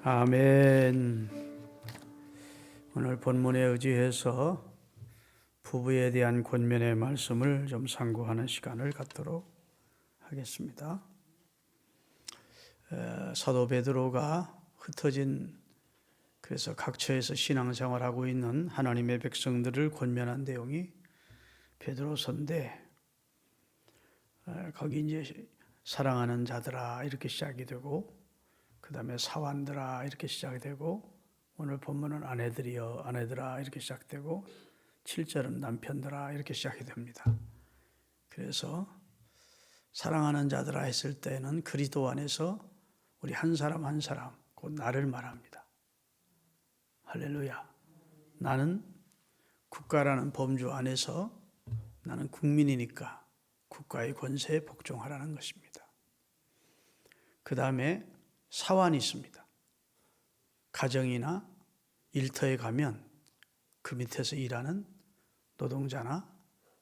아멘. 오늘 본문에 의지해서 부부에 대한 권면의 말씀을 좀 상고하는 시간을 갖도록 하겠습니다. 사도 베드로가 흩어진 그래서 각처에서 신앙생활하고 있는 하나님의 백성들을 권면한 내용이 베드로서인데 거기 이제 사랑하는 자들아 이렇게 시작이 되고 그 다음에 사환들아 이렇게 시작이 되고 오늘 본문은 아내들이여 아내들아 이렇게 시작되고 7절은 남편들아 이렇게 시작이 됩니다. 그래서 사랑하는 자들아 했을 때는 그리스도 안에서 우리 한 사람 한 사람 곧 나를 말합니다. 할렐루야. 나는 국가라는 범주 안에서 나는 국민이니까 국가의 권세에 복종하라는 것입니다. 그 다음에 사환이 있습니다. 가정이나 일터에 가면 그 밑에서 일하는 노동자나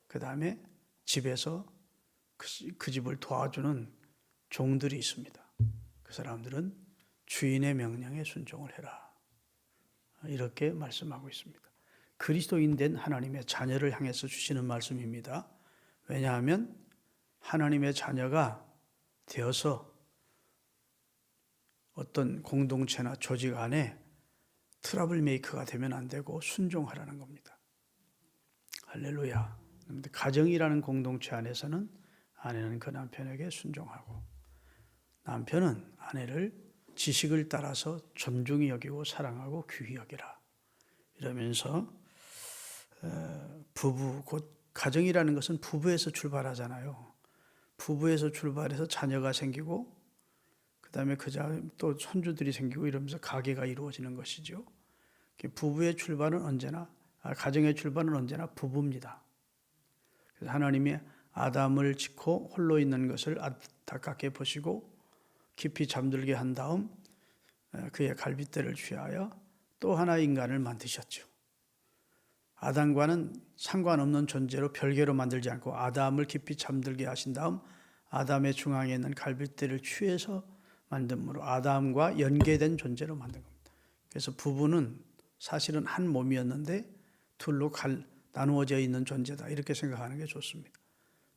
그 다음에 집에서 그 집을 도와주는 종들이 있습니다. 그 사람들은 주인의 명령에 순종을 해라. 이렇게 말씀하고 있습니다. 그리스도인 된 하나님의 자녀를 향해서 주시는 말씀입니다. 왜냐하면 하나님의 자녀가 되어서 어떤 공동체나 조직 안에 트러블 메이커가 되면 안 되고 순종하라는 겁니다. 할렐루야. 그런데 가정이라는 공동체 안에서는 아내는 그 남편에게 순종하고 남편은 아내를 지식을 따라서 존중히 여기고 사랑하고 귀히 여기라. 이러면서 부부 곧 가정이라는 것은 부부에서 출발하잖아요. 부부에서 출발해서 자녀가 생기고 그 다음에 또 손주들이 생기고 이러면서 가계가 이루어지는 것이죠. 부부의 출발은 가정의 출발은 언제나 부부입니다. 그래서 하나님이 아담을 짓고 홀로 있는 것을 안타깝게 보시고 깊이 잠들게 한 다음 그의 갈빗대를 취하여 또 하나의 인간을 만드셨죠. 아담과는 상관없는 존재로 별개로 만들지 않고 아담을 깊이 잠들게 하신 다음 아담의 중앙에 있는 갈빗대를 취해서 만듦으로 아담과 연계된 존재로 만든 겁니다. 그래서 부부는 사실은 한 몸이었는데 둘로 나누어져 있는 존재다 이렇게 생각하는 게 좋습니다.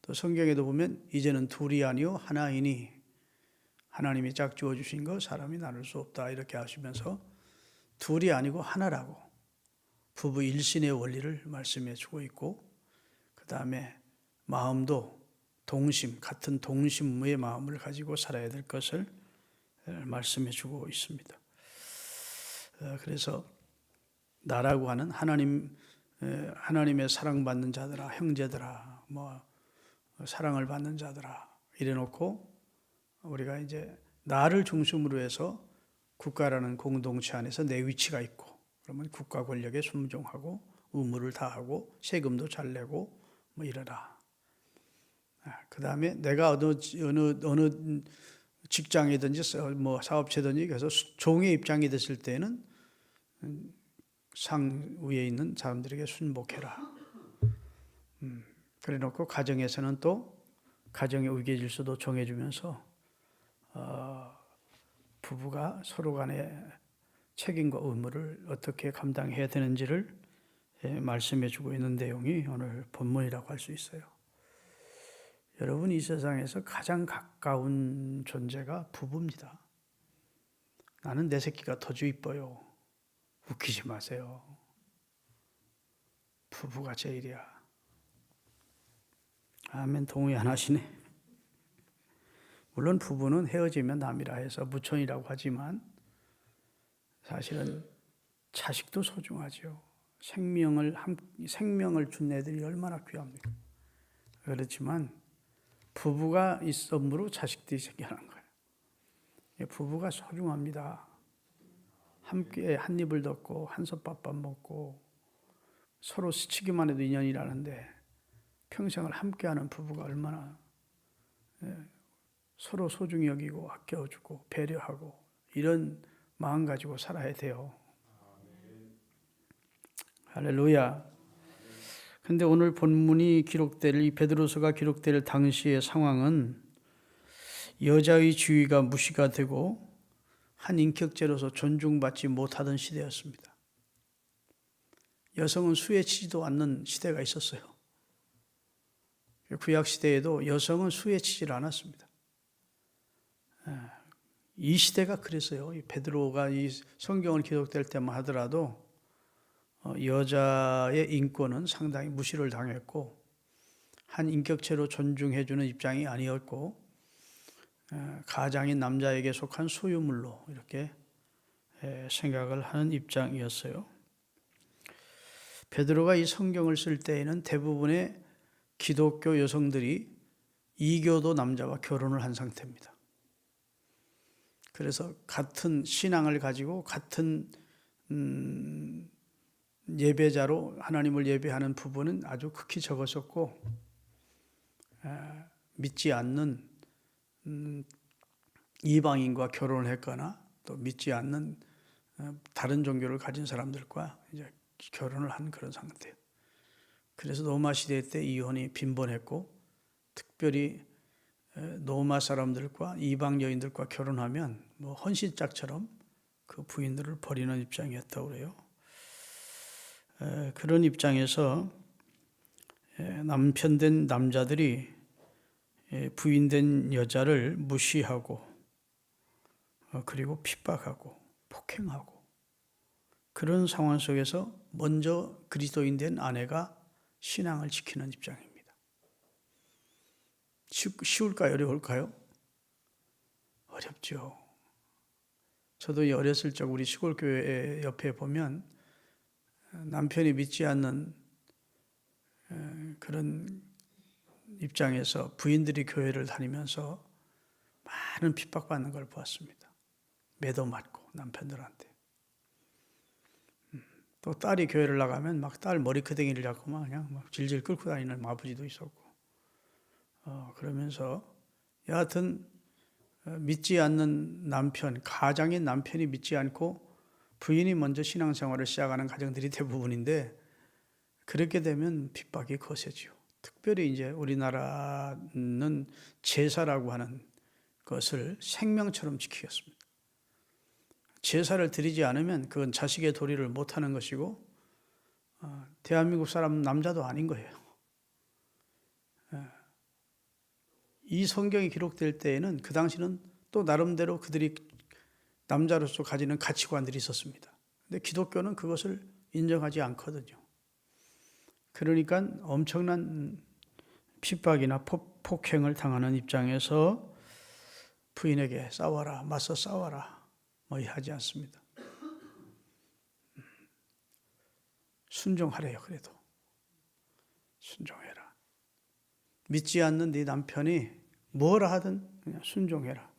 또 성경에도 보면 이제는 둘이 아니요 하나이니 하나님이 짝지어 주신 거 사람이 나눌 수 없다 이렇게 하시면서 둘이 아니고 하나라고 부부 일신의 원리를 말씀해 주고 있고 그 다음에 마음도 같은 동심의 마음을 가지고 살아야 될 것을 말씀해 주고 있습니다. 그래서 나라고 하는 하나님의 사랑받는 자들아 형제들아 사랑을 받는 자들아 이래놓고 우리가 이제 나를 중심으로 해서 국가라는 공동체 안에서 내 위치가 있고 그러면 국가 권력에 순종하고 의무를 다하고 세금도 잘 내고 이러라. 그 다음에 내가 어느 직장이든지 사업체든지 그래서 종의 입장이 됐을 때는 상 위에 있는 사람들에게 순복해라. 그래 놓고 가정에서는 또 가정의 의계 질서도 정해주면서 부부가 서로 간의 책임과 의무를 어떻게 감당해야 되는지를 말씀해 주고 있는 내용이 오늘 본문이라고 할 수 있어요. 여러분 이 세상에서 가장 가까운 존재가 부부입니다. 나는 내 새끼가 더 이뻐요. 웃기지 마세요. 부부가 제일이야. 아멘. 동의 안 하시네. 물론 부부는 헤어지면 남이라 해서 무촌이라고 하지만 사실은 자식도 소중하죠. 생명을 준 애들이 얼마나 귀합니까? 그렇지만 부부가 있음으로 자식들이 생겨난 거예요. 부부가 소중합니다. 함께 한 입을 덮고 한솥밥밥 먹고 서로 스치기만 해도 인연이라는데 평생을 함께하는 부부가 얼마나 서로 소중히 여기고 아껴주고 배려하고 이런 마음 가지고 살아야 돼요. 할렐루야. 근데 오늘 본문이 이 베드로서가 기록될 당시의 상황은 여자의 지위가 무시가 되고 한 인격체로서 존중받지 못하던 시대였습니다. 여성은 수에 치지도 않는 시대가 있었어요. 구약 시대에도 여성은 수에 치지를 않았습니다. 이 시대가 그랬어요. 베드로가 이 성경을 기록될 때만 하더라도 여자의 인권은 상당히 무시를 당했고 한 인격체로 존중해주는 입장이 아니었고 가장인 남자에게 속한 소유물로 이렇게 생각을 하는 입장이었어요. 베드로가 이 성경을 쓸 때에는 대부분의 기독교 여성들이 이교도 남자와 결혼을 한 상태입니다. 그래서 같은 신앙을 가지고 같은 예배자로 하나님을 예배하는 부분은 아주 극히 적었었고 믿지 않는 이방인과 결혼을 했거나 또 믿지 않는 다른 종교를 가진 사람들과 이제 결혼을 한 그런 상태예요. 그래서 로마 시대 때 이혼이 빈번했고 특별히 로마 사람들과 이방 여인들과 결혼하면 뭐 헌신짝처럼 그 부인들을 버리는 입장이었다고 그래요. 그런 입장에서 남편된 남자들이 부인된 여자를 무시하고 그리고 핍박하고 폭행하고 그런 상황 속에서 먼저 그리스도인 된 아내가 신앙을 지키는 입장입니다. 쉬울까요? 어려울까요? 어렵죠. 저도 어렸을 적 우리 시골 교회 옆에 보면 남편이 믿지 않는 그런 입장에서 부인들이 교회를 다니면서 많은 핍박받는 걸 보았습니다. 매도 맞고 남편들한테. 또 딸이 교회를 나가면 막 딸 머리끄댕이를 잡고 막 그냥 막 질질 끌고 다니는 아버지도 있었고, 그러면서 여하튼 믿지 않는 남편, 가장인 남편이 믿지 않고 부인이 먼저 신앙생활을 시작하는 가정들이 대부분인데 그렇게 되면 핍박이 거세지요. 특별히 이제 우리나라는 제사라고 하는 것을 생명처럼 지키겠습니다. 제사를 드리지 않으면 그건 자식의 도리를 못하는 것이고 대한민국 사람 남자도 아닌 거예요. 이 성경이 기록될 때에는 그 당시는 또 나름대로 그들이 남자로서 가지는 가치관들이 있었습니다. 근데 기독교는 그것을 인정하지 않거든요. 그러니까 엄청난 핍박이나 폭행을 당하는 입장에서 부인에게 싸워라, 맞서 싸워라 뭐 하지 않습니다. 순종하래요. 그래도 순종해라. 믿지 않는 네 남편이 뭐라 하든 그냥 순종해라.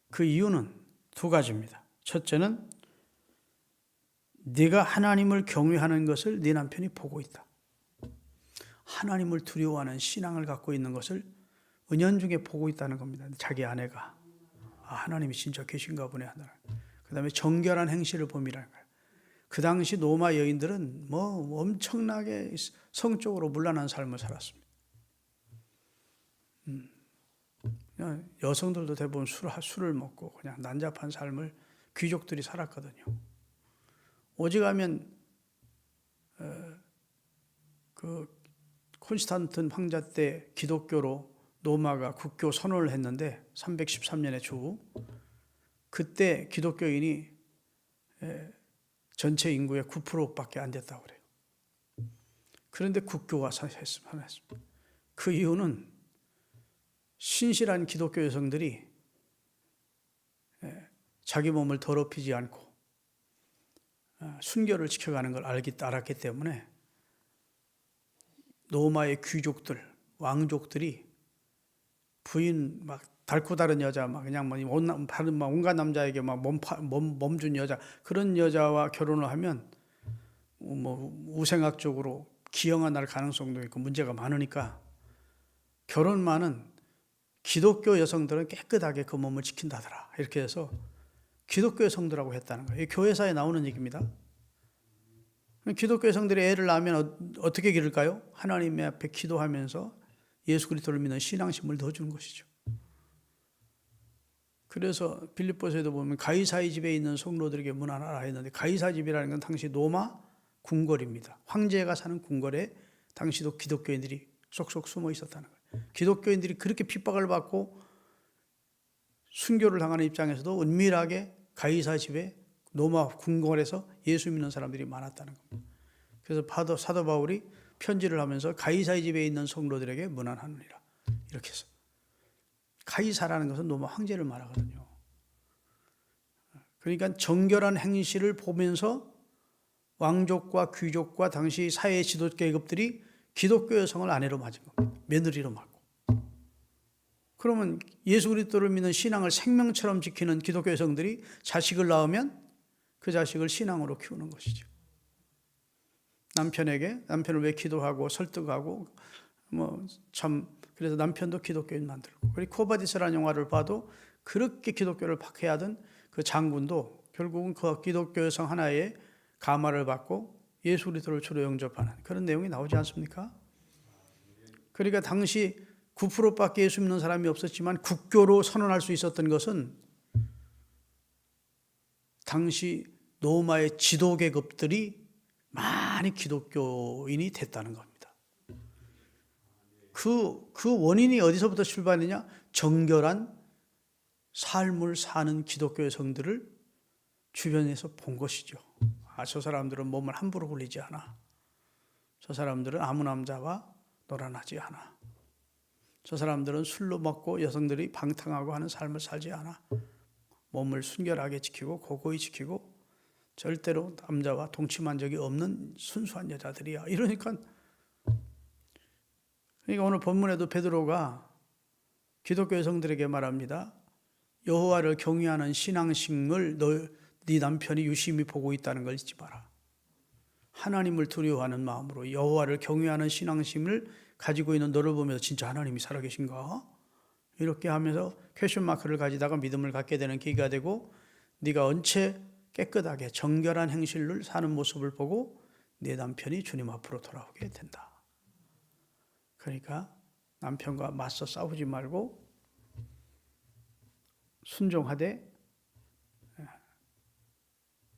그 이유는 두 가지입니다. 첫째는 네가 하나님을 경외하는 것을 네 남편이 보고 있다. 하나님을 두려워하는 신앙을 갖고 있는 것을 은연중에 보고 있다는 겁니다. 자기 아내가 하나님이 진짜 계신가 보네 하더라. 그 다음에 정결한 행실을 봄이라는 거예요. 그 당시 로마 여인들은 뭐 엄청나게 성적으로 문란한 삶을 살았습니다. 여성들도 대부분 술을 먹고 그냥 난잡한 삶을 귀족들이 살았거든요. 오직하면 그 콘스탄틴 황제 때 기독교로 로마가 국교 선언을 했는데 313년의 주 그때 기독교인이 전체 인구의 9%밖에 안 됐다고 그래요. 그런데 국교가 선언했습니다. 그 이유는 신실한 기독교 여성들이 자기 몸을 더럽히지 않고 순결을 지켜가는 걸 알았기 때문에 로마의 귀족들, 왕족들이 부인 막 달고 다른 여자 막 그냥 온갖 남자에게 막 몸준 여자 그런 여자와 결혼을 하면 뭐 우생학적으로 기형아 날 가능성도 있고 문제가 많으니까 결혼만은 기독교 여성들은 깨끗하게 그 몸을 지킨다더라 이렇게 해서 기독교 여성들하고 했다는 거예요. 교회사에 나오는 얘기입니다. 기독교 여성들이 애를 낳으면 어떻게 기를까요? 하나님 앞에 기도하면서 예수 그리스도를 믿는 신앙심을 넣어주는 것이죠. 그래서 빌립보서에도 보면 가이사의 집에 있는 성도들에게 문안하라 했는데, 가이사 집이라는 건 당시 로마 궁궐입니다. 황제가 사는 궁궐에 당시도 기독교인들이 쏙쏙 숨어 있었다는 거예요. 기독교인들이 그렇게 핍박을 받고 순교를 당하는 입장에서도 은밀하게 가이사 집에 로마 궁궐에서 예수 믿는 사람들이 많았다는 겁니다. 그래서 사도 바울이 편지를 하면서 가이사의 집에 있는 성도들에게 문안하느니라 이렇게 해서, 가이사라는 것은 로마 황제를 말하거든요. 그러니까 정결한 행실을 보면서 왕족과 귀족과 당시 사회 지도 계급들이 기독교 여성을 아내로 맞은 겁니다. 며느리로 맞고. 그러면 예수 그리스도를 믿는 신앙을 생명처럼 지키는 기독교 여성들이 자식을 낳으면 그 자식을 신앙으로 키우는 것이죠. 남편을 왜 기도하고 설득하고 그래서 남편도 기독교인 만들고, 그리고 코바디스라는 영화를 봐도 그렇게 기독교를 박해하던 그 장군도 결국은 그 기독교 여성 하나의 가마를 받고 예수 그리스도를 주로 영접하는 그런 내용이 나오지 않습니까? 그러니까 당시 9%밖에 예수 믿는 사람이 없었지만 국교로 선언할 수 있었던 것은 당시 로마의 지도 계급들이 많이 기독교인이 됐다는 겁니다. 그 원인이 어디서부터 출발했느냐? 정결한 삶을 사는 기독교 여성들을 주변에서 본 것이죠. 저 사람들은 몸을 함부로 굴리지 않아. 저 사람들은 아무 남자와 놀아나지 않아. 저 사람들은 술로 먹고 여성들이 방탕하고 하는 삶을 살지 않아. 몸을 순결하게 지키고 고고히 지키고 절대로 남자와 동침한 적이 없는 순수한 여자들이야. 그러니까 오늘 본문에도 베드로가 기독교 여성들에게 말합니다. 여호와를 경외하는 신앙심을 네 남편이 유심히 보고 있다는 걸 잊지 마라. 하나님을 두려워하는 마음으로 여호와를 경외하는 신앙심을 가지고 있는 너를 보면서 진짜 하나님이 살아계신가? 이렇게 하면서 퀘션 마크를 가지다가 믿음을 갖게 되는 계기가 되고, 네가 언체 깨끗하게 정결한 행실을 사는 모습을 보고 내 남편이 주님 앞으로 돌아오게 된다. 그러니까 남편과 맞서 싸우지 말고 순종하되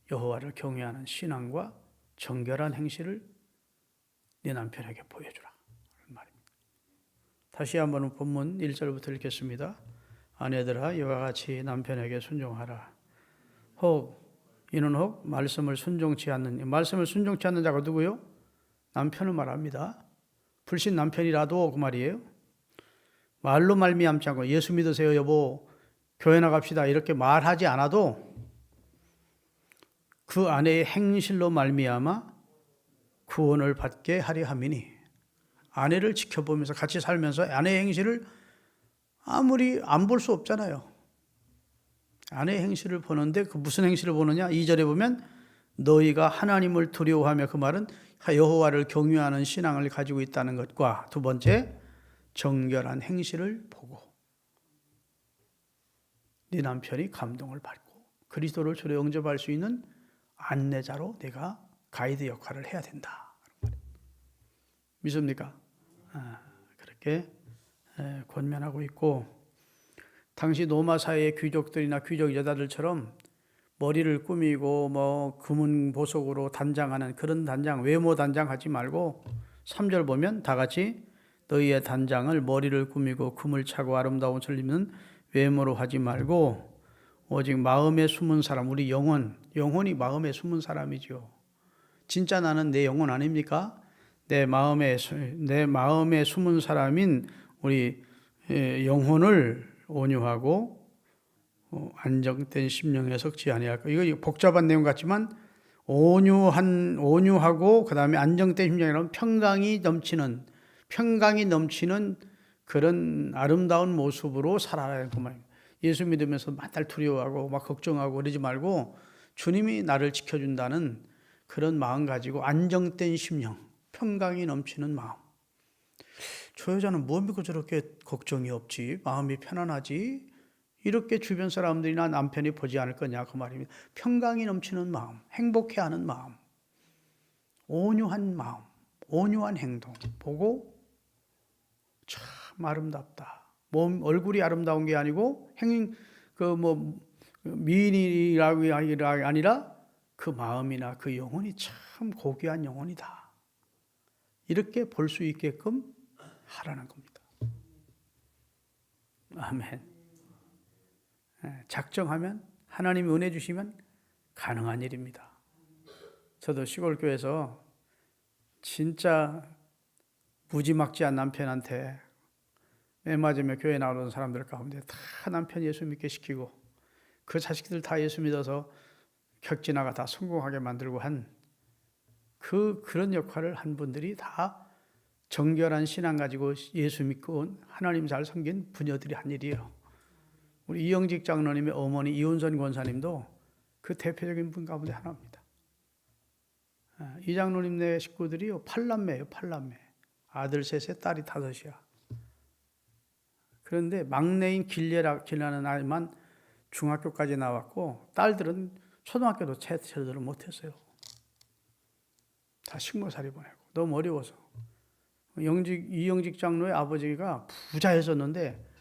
여호와를 경외하는 신앙과 정결한 행실을 네 남편에게 보여주라 말입니다. 다시 한번 본문 1절부터 읽겠습니다. 아내들아 이와 같이 남편에게 순종하라. 이는 혹 말씀을 순종치 않는 자가 누구요? 남편을 말합니다. 불신 남편이라도 그 말이에요. 말로 말미암지 않고 예수 믿으세요 여보 교회 나갑시다 이렇게 말하지 않아도 그 아내의 행실로 말미암아 구원을 받게 하려 함이니, 아내를 지켜보면서 같이 살면서 아내의 행실을 아무리 안 볼 수 없잖아요. 아내의 행실을 보는데 그 무슨 행실을 보느냐? 2절에 보면 너희가 하나님을 두려워하며, 그 말은 여호와를 경외하는 신앙을 가지고 있다는 것과 두 번째 정결한 행실을 보고 네 남편이 감동을 받고 그리스도를 주로 영접할 수 있는 안내자로 내가 가이드 역할을 해야 된다. 믿습니까? 그렇게 권면하고 있고, 당시 로마 사회의 귀족들이나 귀족 여자들처럼 머리를 꾸미고 금은 보석으로 단장하는 그런 단장, 외모 단장하지 말고 3절 보면 다 같이 너희의 단장을 머리를 꾸미고 금을 차고 아름다운 옷을 입는 외모로 하지 말고 오직 마음에 숨은 사람, 우리 영혼이 마음에 숨은 사람이죠. 진짜 나는 내 영혼 아닙니까? 내 마음에 숨은 사람인 우리 영혼을 온유하고 안정된 심령에 섞지 아니할까. 이거 복잡한 내용 같지만 온유하고 그 다음에 안정된 심령이라면 평강이 넘치는 그런 아름다운 모습으로 살아야 그 말입니다. 예수 믿으면서 맨날 두려워하고 막 걱정하고 그러지 말고 주님이 나를 지켜준다는 그런 마음 가지고 안정된 심령, 평강이 넘치는 마음. 저 여자는 뭐 믿고 저렇게 걱정이 없지? 마음이 편안하지? 이렇게 주변 사람들이나 남편이 보지 않을 거냐 그 말입니다. 평강이 넘치는 마음, 행복해하는 마음, 온유한 마음, 온유한 행동 보고 참 아름답다. 얼굴이 아름다운 게 아니고 그 미인이라고 아니라 그 마음이나 그 영혼이 참 고귀한 영혼이다. 이렇게 볼 수 있게끔 하라는 겁니다. 아멘. 작정하면 하나님이 은혜 주시면 가능한 일입니다. 저도 시골 교회에서 진짜 무지막지한 남편한테 맨 마지막에 교회 나오는 사람들 가운데 다 남편 예수 믿게 시키고 그 자식들 다 예수 믿어서 격진아가 다 성공하게 만들고 한 그런 역할을 한 분들이 다 정결한 신앙 가지고 예수 믿고 온 하나님 잘 섬긴 부녀들이 한 일이에요. 우리 이영직 장로님의 어머니 이운선 권사님도 그 대표적인 분 가운데 하나입니다. 이 장로님네 식구들이요 8남매예요. 8남매. 아들 셋에 딸이 5이야. 그런데 막내인 길라는 아이만 중학교까지 나왔고 딸들은 초등학교도 제대로 못했어요. 다 식모살이 보내고 너무 어려워서. 이영직 장로의 아버지가 부자였었는데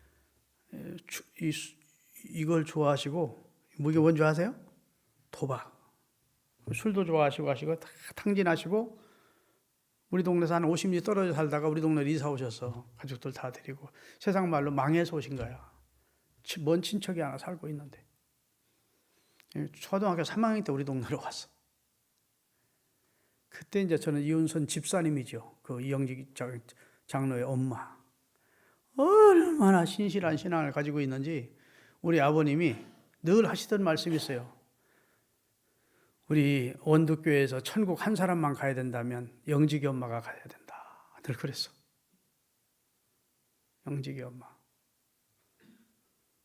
이걸 좋아하시고 이게 뭔지 아세요? 도박. 술도 좋아하시고 하시고 다 탕진하시고 우리 동네에서 한 50리 떨어져 살다가 우리 동네로 이사 오셔서 가족들 다 데리고 세상 말로 망해서 오신 거야. 먼 친척이 하나 살고 있는데 초등학교 3학년 때 우리 동네로 왔어. 그때 이제 저는 이운선 집사님이죠. 그 이영직 장로의 엄마. 얼마나 신실한 신앙을 가지고 있는지 우리 아버님이 늘 하시던 말씀이 있어요. 우리 원두교회에서 천국 한 사람만 가야 된다면 영직이 엄마가 가야 된다. 늘 그랬어. 영직이 엄마.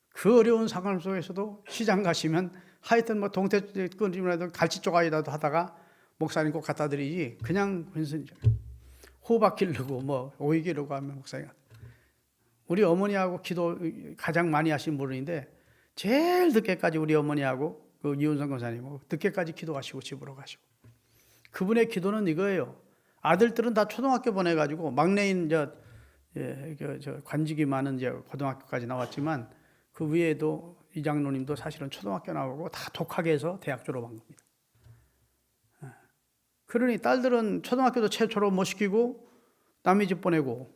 그 어려운 상황 속에서도 시장 가시면 하여튼 뭐 동태끈이라도 갈치 조각이라도 하다가 목사님 꼭 갖다 드리지 그냥 호박 기르고 뭐 오이 기르고 하면 목사님. 우리 어머니하고 기도 가장 많이 하신 분인데 제일 늦게까지 우리 어머니하고 그 이운선 권사님 늦게까지 기도하시고 집으로 가시고 그분의 기도는 이거예요. 아들들은 다 초등학교 보내가지고 막내인 저 관직이 많은 이제 고등학교까지 나왔지만 그 위에도 이 장로님도 사실은 초등학교 나오고 다 독하게 해서 대학 졸업한 겁니다. 그러니 딸들은 초등학교도 최초로 못 시키고 남의 집 보내고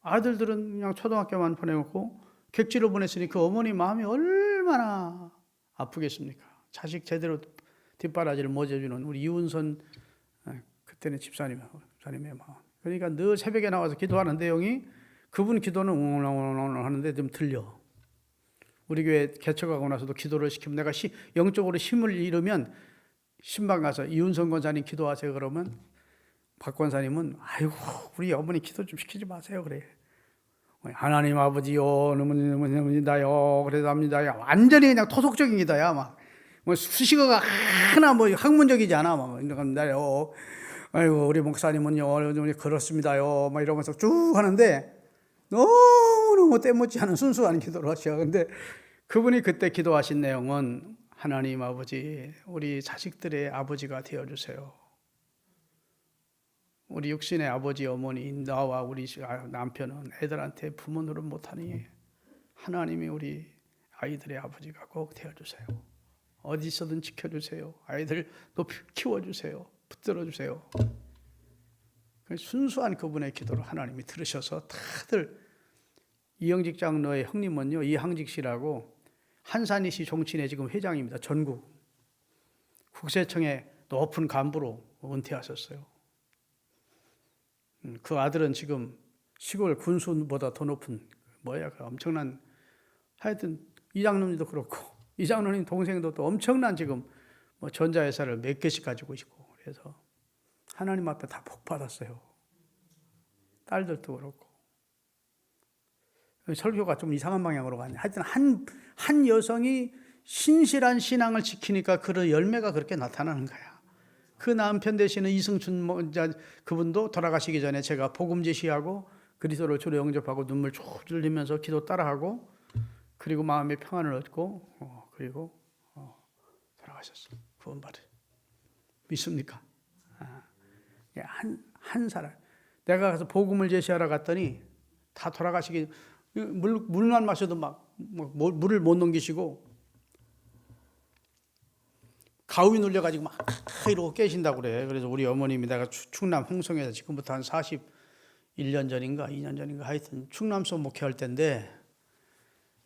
아들들은 그냥 초등학교만 보내고 객지로 보냈으니 그 어머니 마음이 얼마나 아프겠습니까? 자식 제대로 뒷바라지를 못 해주는 우리 이운선 그때는 집사님의 마음. 그러니까 늘 새벽에 나와서 기도하는 내용이 그분 기도는 웅웅웅웅 하는데 좀 틀려. 우리 교회 개척하고 나서도 기도를 시키면 내가 영적으로 힘을 잃으면 신방 가서 이운선 권사님 기도하세요 그러면 박 권사님은 아이고 우리 어머니 기도 좀 시키지 마세요 그래. 하나님 아버지요 너무나요 그래답니다. 완전히 그냥 토속적인 기도야 막. 뭐 수식어가 하나 뭐 학문적이지 않아 막 이러면요. 아이고 우리 목사님은요 그렇습니다요 막 이러면서 쭉 하는데 너무너무 때묻지 않은 순수한 기도를 하셔. 근데 그분이 그때 기도하신 내용은 하나님 아버지 우리 자식들의 아버지가 되어주세요. 우리 육신의 아버지 어머니 나와 우리 남편은 애들한테 부모 노릇 못하니 하나님이 우리 아이들의 아버지가 꼭 되어주세요. 어디서든 지켜주세요. 아이들 높이 키워주세요. 붙들어주세요. 순수한 그분의 기도를 하나님이 들으셔서 다들 이영직 장로의 형님은요 이항직 씨라고 한산이시 종친회 지금 회장입니다. 전국 국세청의 높은 간부로 은퇴하셨어요. 그 아들은 지금 시골 군수보다 더 높은 그 엄청난 하여튼 이 장로님도 그렇고 이 장로님 동생도 또 엄청난 지금 뭐 전자회사를 몇 개씩 가지고 있고 그래서 하나님 앞에 다 복 받았어요. 딸들도 그렇고 설교가 좀 이상한 방향으로 갔네. 하여튼 한 여성이 신실한 신앙을 지키니까 그런 열매가 그렇게 나타나는 거야. 그 남편 되시는 이승춘 그분도 돌아가시기 전에 제가 복음 제시하고 그리스도를 주로 영접하고 눈물 쭉 흘리면서 기도 따라하고 그리고 마음의 평안을 얻고 그리고 돌아가셨어. 구원받으 믿습니까? 한 사람 내가 가서 복음을 제시하러 갔더니 다 돌아가시기 물만 마셔도 물을 못 넘기시고 가위 눌려가지고 막 이러고 깨신다고 그래. 그래서 우리 어머님이 내가 충남 홍성에서 지금부터 한 41년 전인가 2년 전인가 하여튼 충남서 목회할 때인데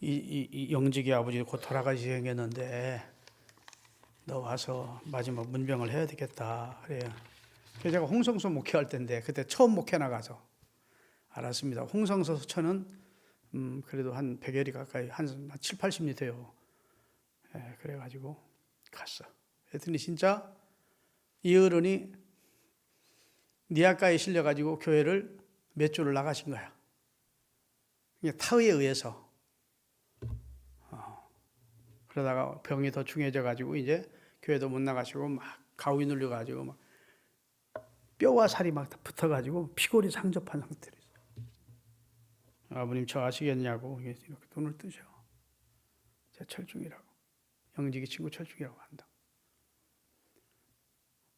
이 영직이 아버지 곧 돌아가시 생겼는데 너 와서 마지막 문병을 해야 되겠다 그래요. 그래서 제가 홍성서 목회할 때인데 그때 처음 목회 나가서 알았습니다. 홍성서 서천은 그래도 한 100여리 가까이 한 7, 80리 돼요. 예, 그래가지고 갔어. 그랬더니 진짜 이 어른이 니아가에 실려가지고 교회를 몇 주를 나가신 거야. 타의에 의해서. 그러다가 병이 더 중해져가지고 이제 교회도 못 나가시고 막 가위 눌려가지고 막 뼈와 살이 막 붙어가지고 피골이 상접한 상태로 있어요. 아버님 저 아시겠냐고 이렇게 돈을 뜨셔. 제 철중이라고. 영직이 친구 철중이라고 한다.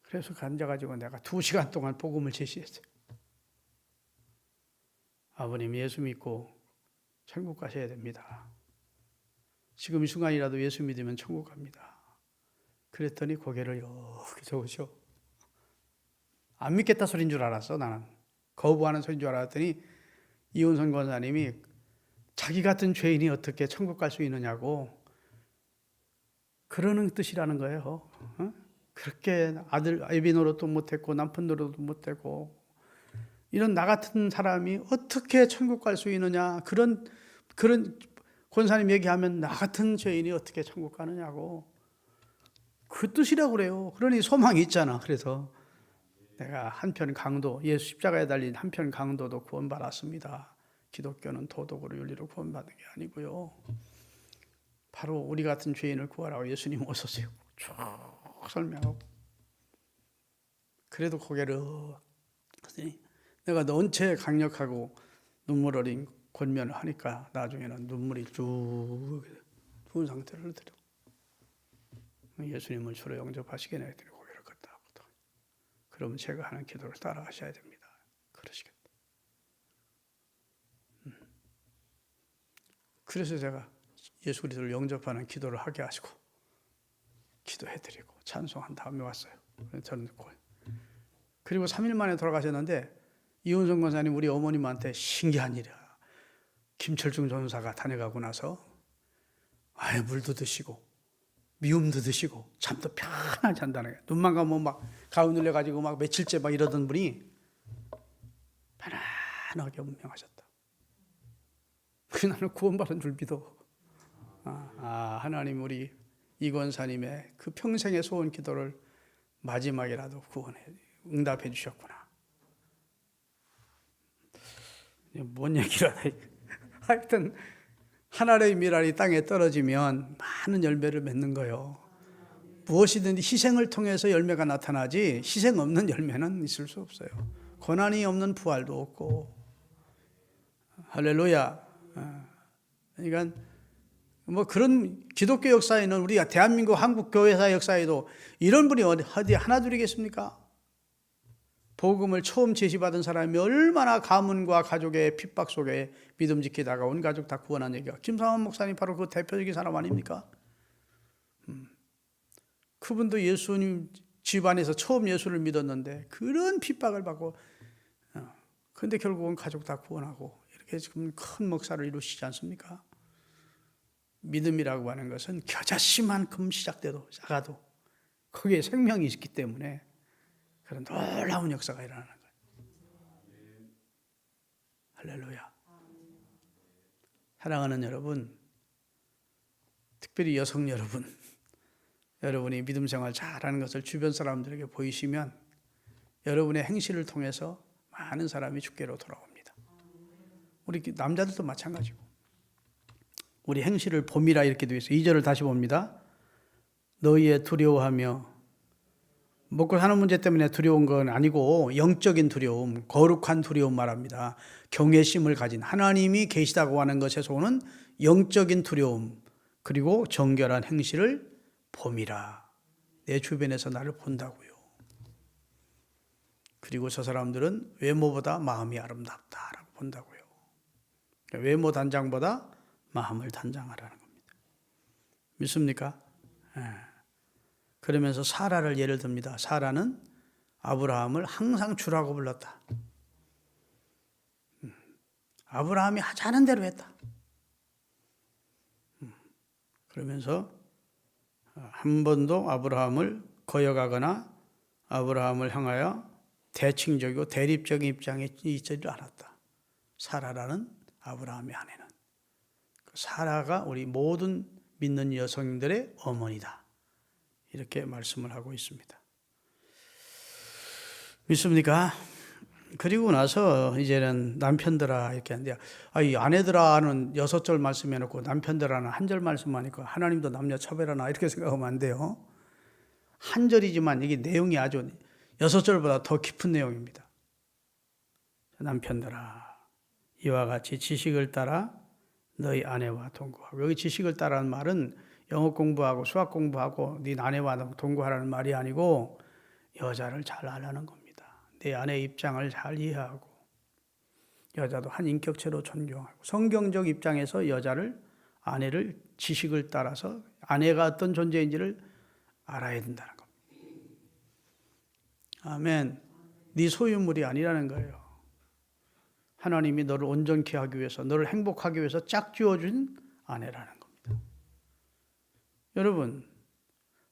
그래서 앉아가지고 내가 2시간 동안 복음을 제시했어요. 아버님 예수 믿고 천국 가셔야 됩니다. 지금 이 순간이라도 예수 믿으면 천국 갑니다. 그랬더니 고개를 이렇게 저으셔. 안 믿겠다 소리인 줄 알았어 나는. 거부하는 소리인 줄 알았더니 이훈선 권사님이 자기 같은 죄인이 어떻게 천국 갈 수 있느냐고 그러는 뜻이라는 거예요. 그렇게 아들 애비 노릇도 못했고 남편 노릇도 못했고 이런 나 같은 사람이 어떻게 천국 갈 수 있느냐 그런 권사님 얘기하면 나 같은 죄인이 어떻게 천국 가느냐고 그 뜻이라고 그래요. 그러니 소망이 있잖아. 그래서 내가 한편 강도 예수 십자가에 달린 한편 강도도 구원받았습니다. 기독교는 도덕으로 윤리로 구원받는 게 아니고요. 바로 우리 같은 죄인을 구하라고 예수님 오셨어요. 쭉 설명하고 그래도 고개를 내가 너무채 강력하고 눈물 어린 권면을 하니까 나중에는 눈물이 쭉 부은 상태를 흐르더라고요. 예수님을 주로 영접하시겠냐 했더니 고개를 걷다. 그러면 제가 하는 기도를 따라 하셔야 됩니다. 그러시겠다. 그래서 제가 예수 그리스도를 영접하는 기도를 하게 하시고 기도해드리고 찬송한 다음에 왔어요. 저는 그리고 3일 만에 돌아가셨는데 이훈성 권사님 우리 어머님한테 신기한 일이야. 김철중 전사가 다녀가고 나서 물도 드시고 미움도 드시고 잠도 편하게 잔다는 거예요. 눈만 감으면 막 가위 눌려가지고 막 며칠째 막 이러던 분이 편안하게 운명하셨다. 나는 구원받은 줄 믿어. 하나님 우리 이 권사님의 그 평생의 소원 기도를 마지막이라도 응답해 주셨구나. 뭔 얘기를 하나. 하여튼 하늘의 미랄이 땅에 떨어지면 많은 열매를 맺는 거예요. 무엇이든지 희생을 통해서 열매가 나타나지 희생 없는 열매는 있을 수 없어요. 고난이 없는 부활도 없고. 할렐루야. 그러니까 그런 기독교 역사에는 우리가 대한민국 한국 교회사 역사에도 이런 분이 어디 하나 둘이겠습니까? 복음을 처음 제시받은 사람이 얼마나 가문과 가족의 핍박 속에 믿음 지키다가 온 가족 다 구원한 얘기가 김상환 목사님 바로 그 대표적인 사람 아닙니까? 그분도 예수님 집안에서 처음 예수를 믿었는데 그런 핍박을 받고 그런데 결국은 가족 다 구원하고 이렇게 지금 큰 목사를 이루시지 않습니까? 믿음이라고 하는 것은 겨자씨만큼 시작돼도 작아도 거기에 생명이 있기 때문에 그런 놀라운 역사가 일어나는 거예요. 할렐루야. 사랑하는 여러분, 특별히 여성 여러분, 여러분이 믿음 생활 잘하는 것을 주변 사람들에게 보이시면 여러분의 행실을 통해서 많은 사람이 주께로 돌아옵니다. 우리 남자들도 마찬가지고 우리 행실을 봄이라 이렇게 되어 있어요. 2절을 다시 봅니다. 너희의 두려워하며 먹고 사는 문제 때문에 두려운 건 아니고 영적인 두려움, 거룩한 두려움 말합니다. 경외심을 가진 하나님이 계시다고 하는 것에서 오는 영적인 두려움 그리고 정결한 행실을 봄이라. 내 주변에서 나를 본다고요. 그리고 저 사람들은 외모보다 마음이 아름답다라고 본다고요. 외모 단장보다 마음을 단장하라는 겁니다. 믿습니까? 그러면서 사라를 예를 듭니다. 사라는 아브라함을 항상 주라고 불렀다. 아브라함이 하자는 대로 했다. 그러면서 한 번도 아브라함을 거역하거나 아브라함을 향하여 대칭적이고 대립적인 입장에 있지를 않았다. 사라라는 아브라함의 아내는. 사라가 우리 모든 믿는 여성들의 어머니다. 이렇게 말씀을 하고 있습니다. 믿습니까? 그리고 나서 이제는 남편들아 이렇게 하는데, 이 아내들아는 6절 말씀해놓고 남편들아는 1절 말씀하니까 하나님도 남녀 차별하나 이렇게 생각하면 안 돼요. 한 절이지만 이게 내용이 아주 6절보다 더 깊은 내용입니다. 남편들아 이와 같이 지식을 따라 너희 아내와 동거하고, 여기 지식을 따라는 말은 영어 공부하고 수학 공부하고 네 아내와 동거하라는 말이 아니고 여자를 잘 알라는 겁니다. 내 아내의 입장을 잘 이해하고 여자도 한 인격체로 존경하고 성경적 입장에서 여자를, 아내를 지식을 따라서 아내가 어떤 존재인지를 알아야 된다는 겁니다. 아멘. 네 소유물이 아니라는 거예요. 하나님이 너를 온전케 하기 위해서, 너를 행복하기 위해서 짝지어준 아내라는 겁니다. 여러분,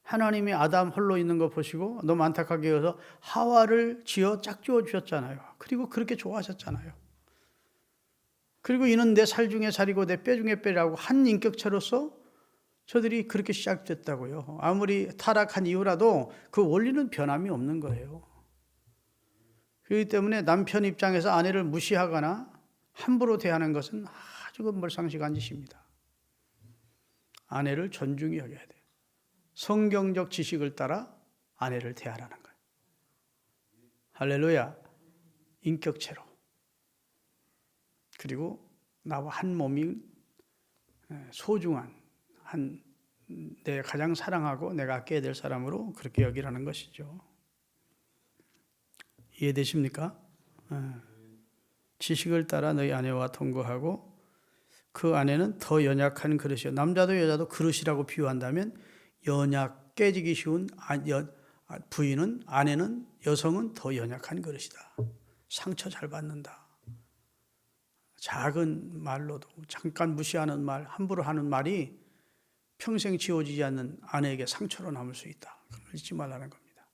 하나님이 아담 홀로 있는 거 보시고 너무 안타깝게 여서 하와를 지어 짝지어 주셨잖아요. 그리고 그렇게 좋아하셨잖아요. 그리고 이는 내 살 중에 살이고 내 뼈 중에 뼈라고 한 인격체로서 저들이 그렇게 시작됐다고요. 아무리 타락한 이후라도 그 원리는 변함이 없는 거예요. 그렇기 때문에 남편 입장에서 아내를 무시하거나 함부로 대하는 것은 아주 건물상식한 짓입니다. 아내를 존중히 여겨야 돼요. 성경적 지식을 따라 아내를 대하라는 거예요. 할렐루야. 인격체로. 그리고 나와 한 몸이 소중한 내 가장 사랑하고 내가 아껴야 될 사람으로 그렇게 여기라는 것이죠. 이해되십니까? 지식을 따라 너희 아내와 동거하고 그 아내는 더 연약한 그릇이요. 남자도 여자도 그릇이라고 비유한다면 깨지기 쉬운 부인은, 아내는, 여성은 더 연약한 그릇이다. 상처 잘 받는다. 작은 말로도 잠깐 무시하는 말, 함부로 하는 말이 평생 지워지지 않는 아내에게 상처로 남을 수 있다. 그걸 잊지 말라는 겁니다.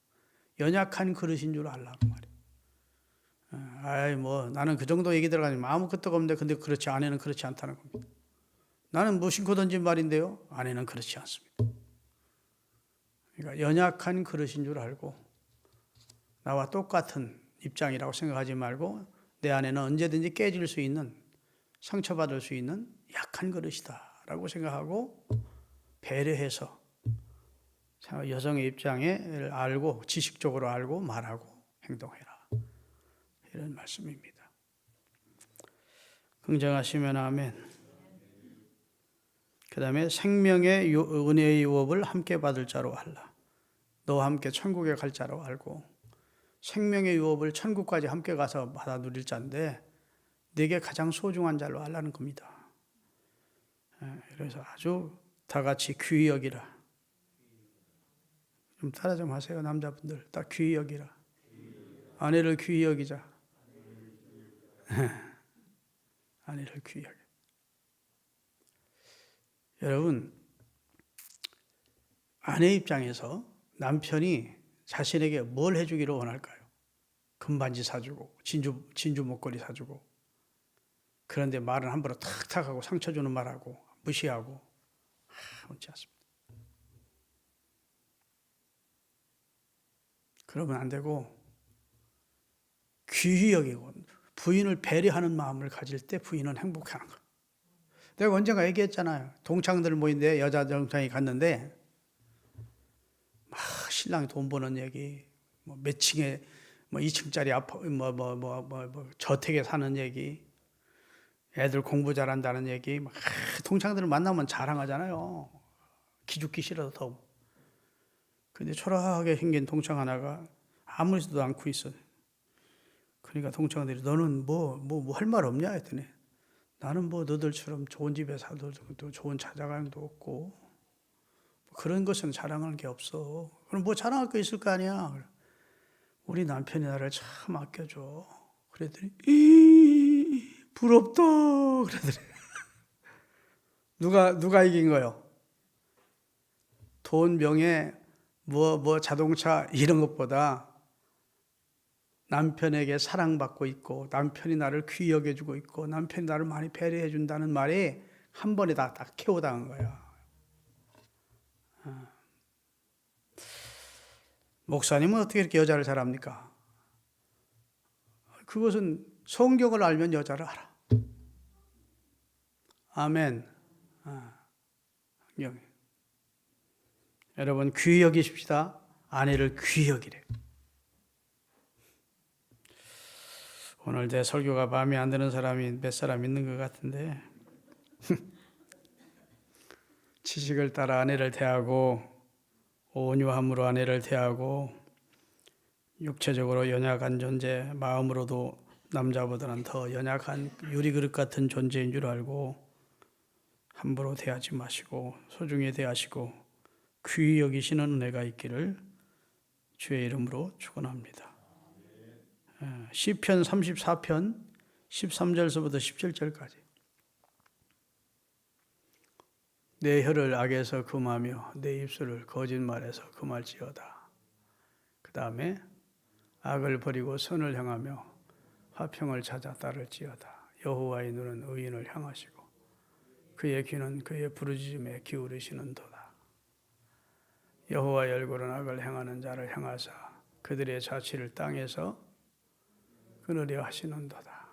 연약한 그릇인 줄 알라는 말이에요. 나는 그 정도 얘기 들어가지면 아무 것도 없는데, 근데 그렇지, 아내는 그렇지 않다는 겁니다. 나는 무심코 던진 말인데요, 아내는 그렇지 않습니다. 그러니까 연약한 그릇인 줄 알고 나와 똑같은 입장이라고 생각하지 말고 내 아내는 언제든지 깨질 수 있는, 상처받을 수 있는 약한 그릇이다 라고 생각하고 배려해서 여성의 입장을 알고 지식적으로 알고 말하고 행동해라, 이런 말씀입니다. 긍정하시면 아멘. 그 다음에 생명의 은혜의 유업을 함께 받을 자로 알라. 너와 함께 천국에 갈 자로 알고, 생명의 유업을 천국까지 함께 가서 받아 누릴 자인데 내게 가장 소중한 자로 알라는 겁니다. 그래서 아주 다 같이 귀히 여기라. 좀 따라 좀 하세요. 남자분들 다 귀히 여기라. 아내를 귀히 여기자. 아내를 귀히 여기라. 여러분, 아내 입장에서 남편이 자신에게 뭘 해주기를 원할까요? 금반지 사주고 진주 목걸이 사주고, 그런데 말은 함부로 탁탁 하고 상처 주는 말하고 무시하고 옳지 않습니다. 그러면 안 되고 귀히 여기고 부인을 배려하는 마음을 가질 때 부인은 행복하는 거예요. 내가 언젠가 얘기했잖아요. 동창들 모인데 여자 동창이 갔는데 막 신랑이 돈 버는 얘기, 몇 층에 2층짜리 저택에 사는 얘기, 애들 공부 잘한다는 얘기, 막 동창들을 만나면 자랑하잖아요. 기죽기 싫어서 더. 근데 초라하게 생긴 동창 하나가 아무렇지도 않고 있어요. 그러니까 동창들이 너는 뭐 할 말 없냐 했더니 나는 뭐 너들처럼 좋은 집에 살도 좋은 자자강도 없고 그런 것은 자랑할 게 없어. 그럼 뭐 자랑할 거 있을 거 아니야. 우리 남편이 나를 참 아껴줘. 그랬더니 부럽다. 그러더래. 누가 이긴 거요? 돈, 명예, 뭐 자동차 이런 것보다 남편에게 사랑받고 있고 남편이 나를 귀히 여겨주고 있고 남편이 나를 많이 배려해 준다는 말이 한 번에 다 KO 당한 거야. 목사님은 어떻게 이렇게 여자를 잘합니까? 그것은 성경을 알면 여자를 알아. 아멘. 여러분 귀히 여기십시다. 아내를 귀히 여기래. 오늘 내 설교가 마음에 안 드는 사람이 몇 사람 있는 것 같은데 지식을 따라 아내를 대하고 온유함으로 아내를 대하고 육체적으로 연약한 존재, 마음으로도 남자보다는 더 연약한 유리그릇 같은 존재인 줄 알고 함부로 대하지 마시고 소중히 대하시고 귀히 여기시는 은혜가 있기를 주의 이름으로 축원합니다. 시편 34편 13절서부터 17절까지 내 혀를 악에서 금하며 내 입술을 거짓말에서 금할지어다. 그 다음에 악을 버리고 선을 향하며 화평을 찾아 따를지어다. 여호와의 눈은 의인을 향하시고 그의 귀는 그의 부르짖음에 기울이시는도다. 여호와의 얼굴은 악을 행하는 자를 향하사 그들의 자취를 땅에서 끊으려 하시는도다.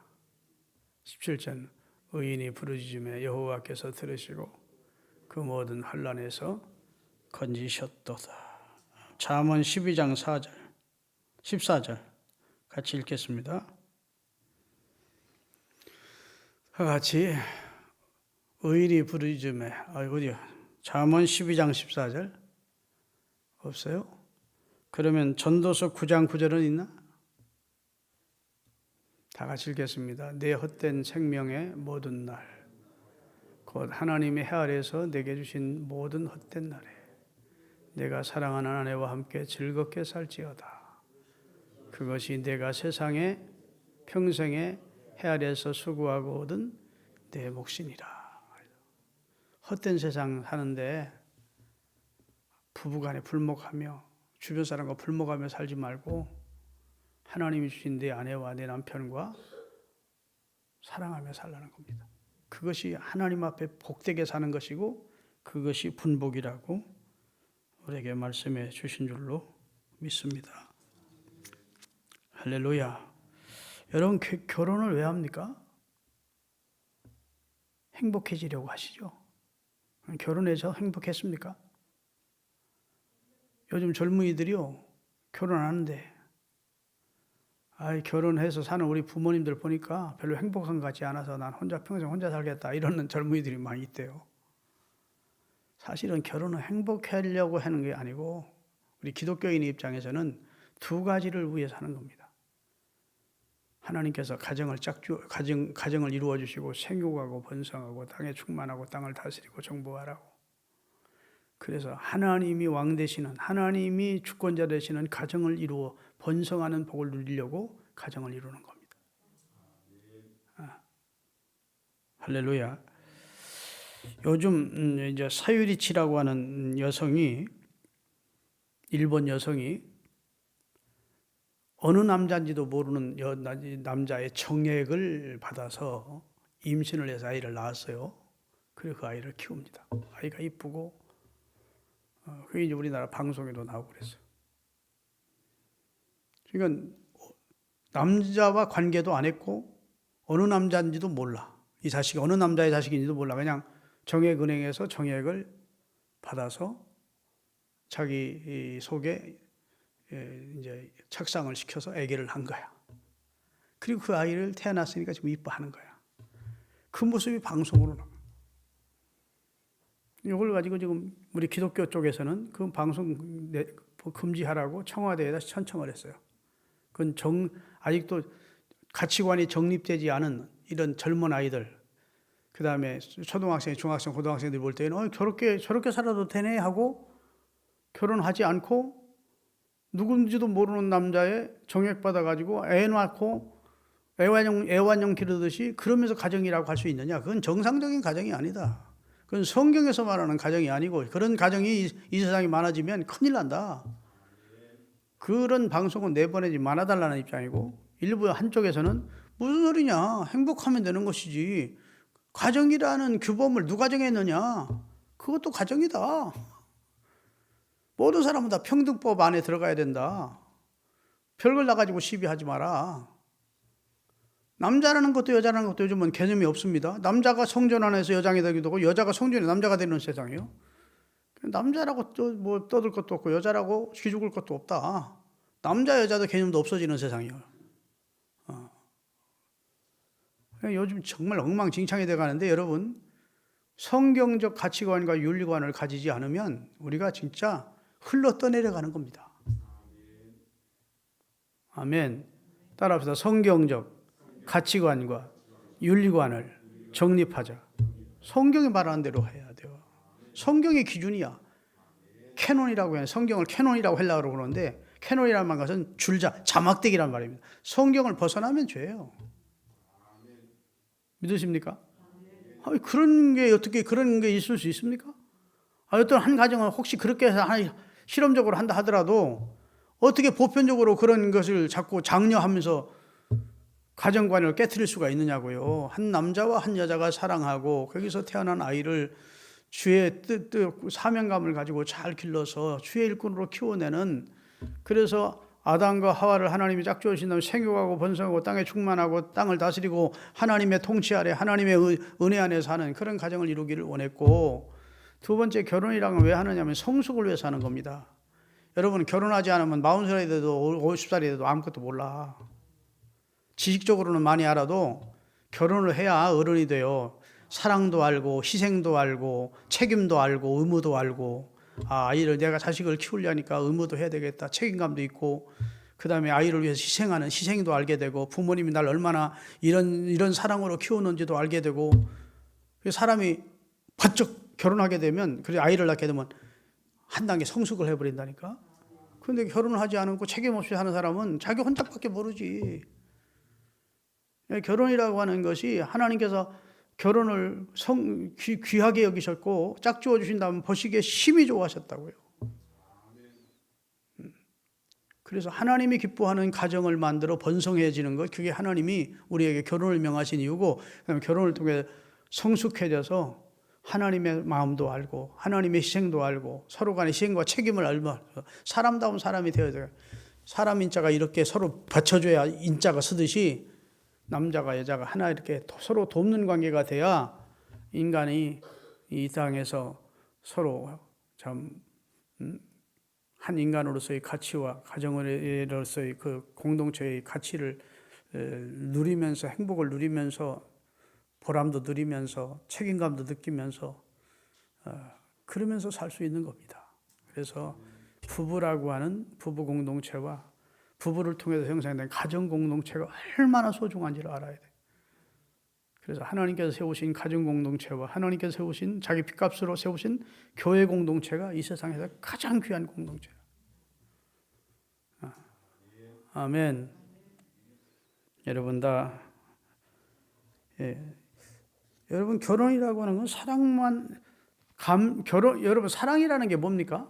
17절 의인이 부르짖음에 여호와께서 들으시고 그 모든 환난에서 건지셨도다. 잠언 12장 4절 14절 같이 읽겠습니다. 같이 의인이 부르짖음에 어디요? 잠언 12장 14절 없어요? 그러면 전도서 9장 9절은 있나? 다 같이 읽겠습니다. 내 헛된 생명의 모든 날, 곧 하나님의 해 아래에서 내게 주신 모든 헛된 날에 내가 사랑하는 아내와 함께 즐겁게 살지어다. 그것이 내가 세상에 평생에 해 아래에서 수고하고 얻은 내 몫이니라. 헛된 세상 사는데 부부간에 불목하며 주변 사람과 불목하며 살지 말고 하나님이 주신 내 아내와 내 남편과 사랑하며 살라는 겁니다. 그것이 하나님 앞에 복되게 사는 것이고 그것이 분복이라고 우리에게 말씀해 주신 줄로 믿습니다. 할렐루야. 여러분 결혼을 왜 합니까? 행복해지려고 하시죠. 결혼해서 행복했습니까? 요즘 젊은이들이요 결혼 안 하는데 결혼해서 사는 우리 부모님들 보니까 별로 행복한 것 같지 않아서 난 평생 혼자 살겠다 이러는 젊은이들이 많이 있대요. 사실은 결혼은 행복하려고 하는 게 아니고 우리 기독교인의 입장에서는 두 가지를 위해 사는 겁니다. 하나님께서 가정을 이루어 주시고 생육하고 번성하고 땅에 충만하고 땅을 다스리고 정복하라고. 그래서 하나님이 왕 되시는 하나님이 주권자 되시는 가정을 이루어 번성하는 복을 누리려고 가정을 이루는 겁니다. 할렐루야. 요즘 이제 사유리치라고 하는 여성이 일본 여성이 어느 남자인지도 모르는 남자의 정액을 받아서 임신을 해서 아이를 낳았어요. 그리고 그 아이를 키웁니다. 아이가 이쁘고 그게 이제 우리나라 방송에도 나오고 그랬어요. 그러니까 남자와 관계도 안 했고 어느 남자인지도 몰라. 이 자식이 어느 남자의 자식인지도 몰라. 그냥 정액은행에서 정액을 받아서 자기 속에 이제 착상을 시켜서 아기를 한 거야. 그리고 그 아이를 태어났으니까 지금 이뻐하는 거야. 그 모습이 방송으로 나와. 이걸 가지고 지금 우리 기독교 쪽에서는 그 방송 금지하라고 청와대에다 신청을 했어요. 그건 아직도 가치관이 정립되지 않은 이런 젊은 아이들, 그 다음에 초등학생, 중학생, 고등학생들 볼 때는 저렇게 살아도 되네 하고 결혼하지 않고 누군지도 모르는 남자에 정액받아가지고 애 낳고 애완용 기르듯이 그러면서 가정이라고 할 수 있느냐? 그건 정상적인 가정이 아니다. 그건 성경에서 말하는 가정이 아니고 그런 가정이 이 세상에 많아지면 큰일 난다. 그런 방송은 내보내지 말아달라는 입장이고 일부 한쪽에서는 무슨 소리냐? 행복하면 되는 것이지. 가정이라는 규범을 누가 정했느냐? 그것도 가정이다. 모든 사람은 다 평등법 안에 들어가야 된다. 별걸 나가지고 시비하지 마라. 남자라는 것도 여자라는 것도 요즘은 개념이 없습니다. 남자가 성전 안에서 여장이 되기도 하고 여자가 성전에 남자가 되는 세상이에요. 남자라고 또 뭐 떠들 것도 없고 여자라고 기죽을 것도 없다. 남자 여자도 개념도 없어지는 세상이에요. 요즘 정말 엉망진창이 돼가는데 여러분 성경적 가치관과 윤리관을 가지지 않으면 우리가 진짜 흘러 떠내려가는 겁니다. 아멘. 따라합시다. 성경적 가치관과 윤리관을 정립하자. 성경이 말하는 대로 해야 돼요. 성경의 기준이야. 캐논이라고 해요. 성경을 캐논이라고 하려고 그러는데 캐논이라는 것은 줄자, 자막대기란 말입니다. 성경을 벗어나면 죄예요. 믿으십니까? 그런 게 어떻게 그런 게 있을 수 있습니까? 어떤 한 가정은 혹시 그렇게 해서 실험적으로 한다 하더라도 어떻게 보편적으로 그런 것을 자꾸 장려하면서 가정관을 깨트릴 수가 있느냐고요. 한 남자와 한 여자가 사랑하고 거기서 태어난 아이를 주의 뜻, 사명감을 가지고 잘 길러서 주의 일꾼으로 키워내는, 그래서 아담과 하와를 하나님이 짝지으신 다음에 생육하고 번성하고 땅에 충만하고 땅을 다스리고 하나님의 통치 아래 하나님의 은혜 안에 사는 그런 가정을 이루기를 원했고, 두 번째 결혼이란 왜 하느냐면 성숙을 위해서 하는 겁니다. 여러분 결혼하지 않으면 40살이 돼도 50살이 돼도 아무것도 몰라. 지식적으로는 많이 알아도 결혼을 해야 어른이 돼요. 사랑도 알고 희생도 알고 책임도 알고 의무도 알고, 아이를 내가 자식을 키우려니까 의무도 해야 되겠다, 책임감도 있고, 그 다음에 아이를 위해서 희생하는 희생도 알게 되고, 부모님이 날 얼마나 이런 사랑으로 키우는지도 알게 되고, 사람이 바짝 결혼하게 되면, 그리고 아이를 낳게 되면 한 단계 성숙을 해버린다니까. 그런데 결혼을 하지 않고 책임 없이 하는 사람은 자기 혼자밖에 모르지. 결혼이라고 하는 것이 하나님께서 결혼을 귀하게 여기셨고 짝지어 주신다면 보시기에 심히 좋아하셨다고요. 그래서 하나님이 기뻐하는 가정을 만들어 번성해지는 것, 그게 하나님이 우리에게 결혼을 명하신 이유고, 그다음에 결혼을 통해 성숙해져서 하나님의 마음도 알고 하나님의 희생도 알고 서로 간의 희생과 책임을 알고 사람다운 사람이 되어야 돼요. 사람 인자가 이렇게 서로 받쳐줘야 인자가 서듯이 남자가 여자가 하나 이렇게 서로 돕는 관계가 돼야 인간이 이 땅에서 서로 참 한 인간으로서의 가치와 가정으로서의 그 공동체의 가치를 누리면서 행복을 누리면서 보람도 누리면서 책임감도 느끼면서 그러면서 살 수 있는 겁니다. 그래서 부부라고 하는 부부 공동체와 부부를 통해서 형성된 가정 공동체가 얼마나 소중한지를 알아야 돼. 그래서 하나님께서 세우신 가정 공동체와 하나님께서 세우신 자기 핏값으로 세우신 교회 공동체가 이 세상에서 가장 귀한 공동체야. 아멘. 여러분 다 여러분 결혼이라고 하는 건 사랑만 여러분 사랑이라는 게 뭡니까?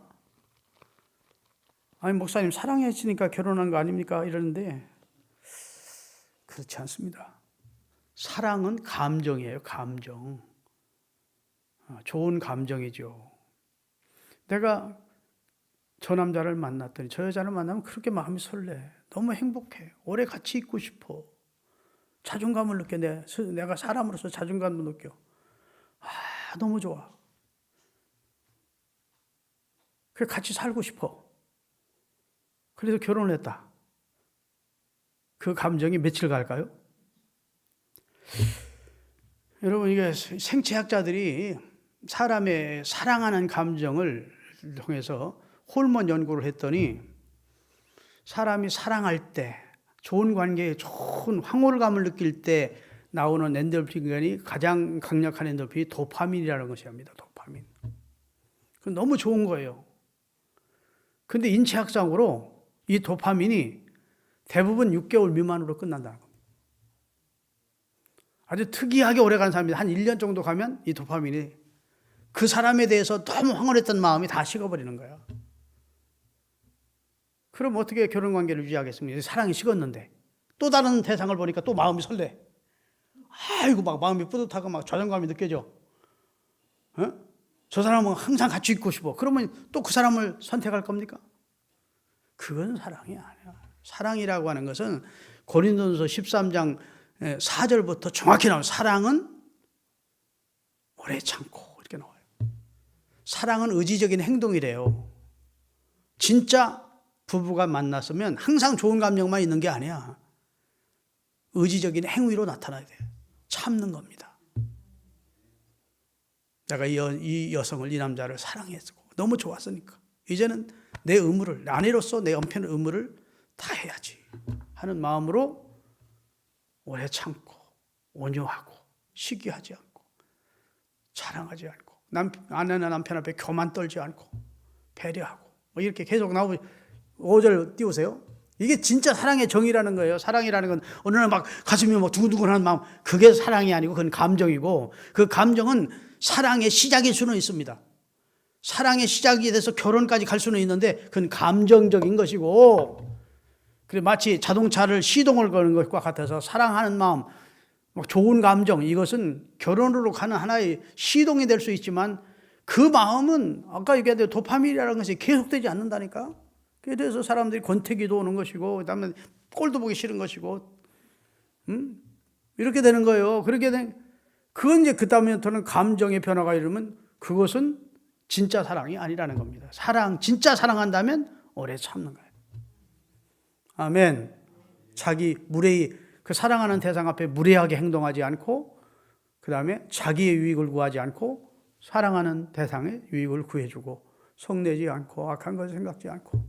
아니 목사님 사랑했으니까 결혼한 거 아닙니까? 이러는데 그렇지 않습니다. 사랑은 감정이에요. 감정. 좋은 감정이죠. 내가 저 남자를 만났더니 저 여자를 만나면 그렇게 마음이 설레. 너무 행복해. 오래 같이 있고 싶어. 자존감을 느껴. 내가 사람으로서 자존감도 느껴. 너무 좋아. 그래 같이 살고 싶어. 그래서 결혼을 했다. 그 감정이 며칠 갈까요? 여러분 이게 생체학자들이 사람의 사랑하는 감정을 통해서 호르몬 연구를 했더니 사람이 사랑할 때, 좋은 관계에 좋은 황홀감을 느낄 때 나오는 엔돌핀이 가장 강력한 엔돌핀이 도파민이라는 것이랍니다. 도파민. 그건 너무 좋은 거예요. 근데 인체학적으로 이 도파민이 대부분 6개월 미만으로 끝난다는 겁니다. 아주 특이하게 오래간 사람이 한 1년 정도 가면 이 도파민이 그 사람에 대해서 너무 황홀했던 마음이 다 식어버리는 거야. 그럼 어떻게 결혼관계를 유지하겠습니까? 사랑이 식었는데 또 다른 대상을 보니까 또 마음이 설레. 아이고 막 마음이 뿌듯하고 막 좌절감이 느껴져. 저 사람은 항상 같이 있고 싶어. 그러면 또 그 사람을 선택할 겁니까? 그건 사랑이 아니야. 사랑이라고 하는 것은 고린도전서 13장 4절부터 정확히 나와요. 사랑은 오래 참고 이렇게 나와요. 사랑은 의지적인 행동이래요. 진짜 부부가 만났으면 항상 좋은 감정만 있는 게 아니야. 의지적인 행위로 나타나야 돼요. 참는 겁니다. 내가 이 여성을, 이 남자를 사랑했고 너무 좋았으니까 이제는 내 의무를, 아내로서 내 남편의 의무를 다 해야지 하는 마음으로 오래 참고 온유하고 시기하지 않고 자랑하지 않고 아내나 남편 앞에 교만 떨지 않고 배려하고 뭐 이렇게 계속 나오고 5절 띄우세요. 이게 진짜 사랑의 정의라는 거예요. 사랑이라는 건 어느 날 막 가슴이 막 두근두근한 마음, 그게 사랑이 아니고 그건 감정이고, 그 감정은 사랑의 시작일 수는 있습니다. 사랑의 시작이 돼서 결혼까지 갈 수는 있는데 그건 감정적인 것이고, 그래 마치 자동차를 시동을 거는 것과 같아서 사랑하는 마음, 막 좋은 감정, 이것은 결혼으로 가는 하나의 시동이 될 수 있지만 그 마음은 아까 얘기한 도파민이라는 것이 계속되지 않는다니까. 그래서 사람들이 권태기도 오는 것이고, 그다음에 꼴도 보기 싫은 것이고, 이렇게 되는 거예요. 그렇게 그건 이제 그다음부터는 감정의 변화가 이르면 그것은 진짜 사랑이 아니라는 겁니다. 진짜 사랑한다면 오래 참는 거예요. 아멘. 자기 무례히 그 사랑하는 대상 앞에 무례하게 행동하지 않고, 그다음에 자기의 유익을 구하지 않고 사랑하는 대상의 유익을 구해주고, 성내지 않고 악한 것을 생각지 않고,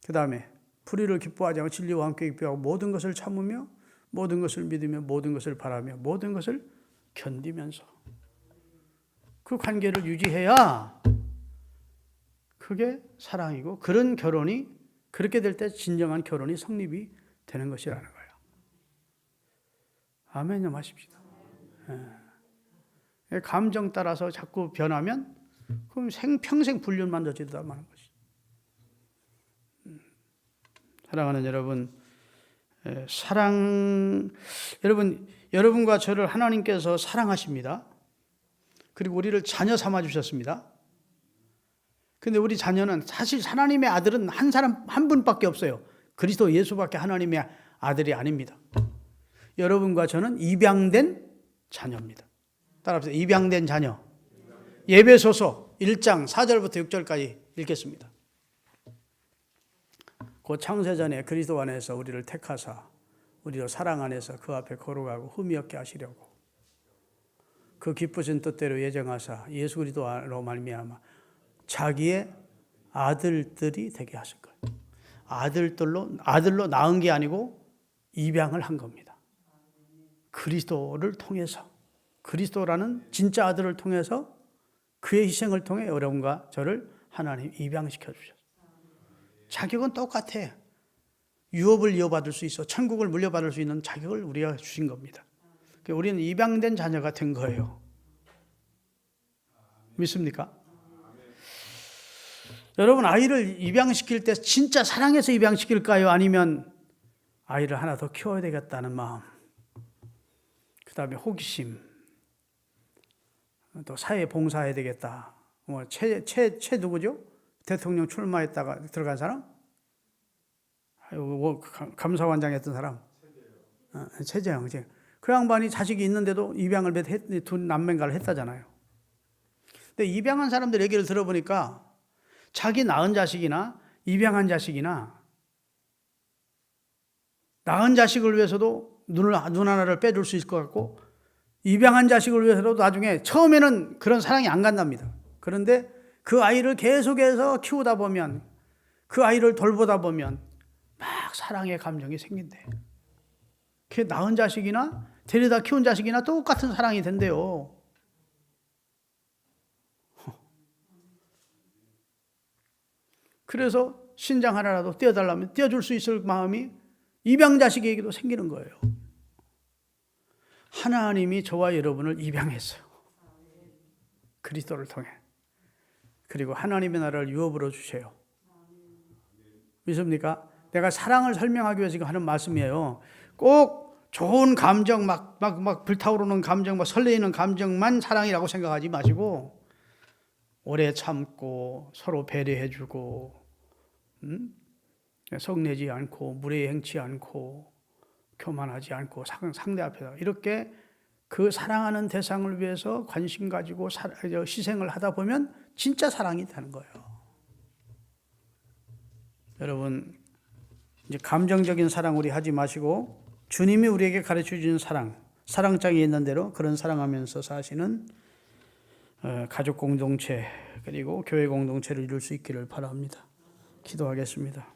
그 다음에 불의를 기뻐하지 않고 진리와 함께 기뻐하고 모든 것을 참으며 모든 것을 믿으며 모든 것을 바라며 모든 것을 견디면서 그 관계를 유지해야 그게 사랑이고, 그런 결혼이, 그렇게 될 때 진정한 결혼이 성립이 되는 것이라는 거예요. 아멘 좀 하십시다. 감정 따라서 자꾸 변하면 그럼 평생 불륜만 저지르다 마는 것이죠. 사랑하는 여러분, 여러분과 저를 하나님께서 사랑하십니다. 그리고 우리를 자녀 삼아 주셨습니다. 근데 우리 자녀는 사실 하나님의 아들은 한 분밖에 없어요. 그리스도 예수밖에 하나님의 아들이 아닙니다. 여러분과 저는 입양된 자녀입니다. 따라합시다. 입양된 자녀. 에베소서 1장 4절부터 6절까지 읽겠습니다. 곧 창세전에 그리스도 안에서 우리를 택하사 우리로 사랑 안에서 그 앞에 거룩하고 흠이 없게 하시려고 그 기쁘신 뜻대로 예정하사 예수 그리스도로 말미암아 자기의 아들들이 되게 하실 거예요. 아들로 낳은 게 아니고 입양을 한 겁니다. 그리스도를 통해서, 그리스도라는 진짜 아들을 통해서 그의 희생을 통해 여러분과 저를 하나님 입양시켜 주셨어요. 자격은 똑같아. 유업을 이어받을 수 있어. 천국을 물려받을 수 있는 자격을 우리가 주신 겁니다. 우리는 입양된 자녀가 된 거예요. 믿습니까? 여러분, 아이를 입양시킬 때 진짜 사랑해서 입양시킬까요? 아니면 아이를 하나 더 키워야 되겠다는 마음, 그 다음에 호기심, 또 사회에 봉사해야 되겠다. 최 누구죠? 대통령 출마했다가 들어간 사람? 감사원장 했던 사람? 최재형. 그 양반이 자식이 있는데도 입양을 두 남매인가를 했다잖아요. 근데 입양한 사람들 얘기를 들어보니까 자기 낳은 자식이나 입양한 자식이나 낳은 자식을 위해서도 눈 하나를 빼줄 수 있을 것 같고, 입양한 자식을 위해서도 나중에 처음에는 그런 사랑이 안 간답니다. 그런데 그 아이를 계속해서 키우다 보면, 그 아이를 돌보다 보면 막 사랑의 감정이 생긴대요. 그 낳은 자식이나 데려다 키운 자식이나 똑같은 사랑이 된대요. 그래서 신장 하나라도 떼어달라면 떼어줄 수 있을 마음이 입양 자식에게도 생기는 거예요. 하나님이 저와 여러분을 입양했어요. 그리스도를 통해. 그리고 하나님의 나라를 유업으로 주세요. 믿습니까? 내가 사랑을 설명하기 위해서 지금 하는 말씀이에요. 꼭 좋은 감정, 막 불타오르는 감정, 막 설레이는 감정만 사랑이라고 생각하지 마시고, 오래 참고, 서로 배려해주고, 성내지 않고, 무례 행치 않고, 교만하지 않고, 상대 앞에서 이렇게 그 사랑하는 대상을 위해서 관심 가지고 희생을 하다 보면 진짜 사랑이 되는 거예요. 여러분, 이제 감정적인 사랑 우리 하지 마시고 주님이 우리에게 가르쳐 주는 사랑장에 있는 대로 그런 사랑하면서 사시는 가족 공동체 그리고 교회 공동체를 이룰 수 있기를 바랍니다. 기도하겠습니다.